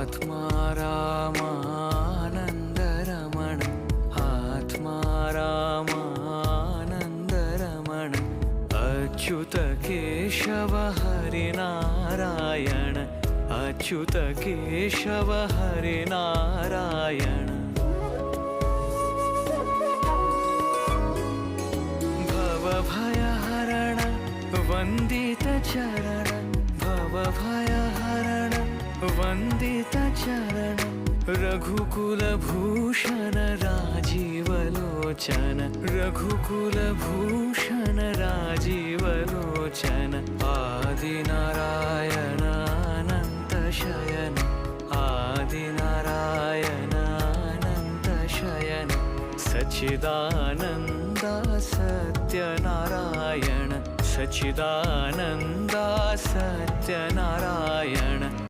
आत्मा रामानन्दरमण आत्मा रामानन्दरमण अच्युत केशव हरिनारायण अच्युत केशव हरिनारायण भवभयहरण वन्दित चरण भवभयहरण वन्दित चरण रघुकुलभूषण राजीवलोचन रघुकुलभूषण राजीवलोचन आदिनारायण अनंत शयन आदिनारायण अनंत शयन सच्चिदानन्द सत्यनारायण सच्चिदानन्द सत्यनारायण।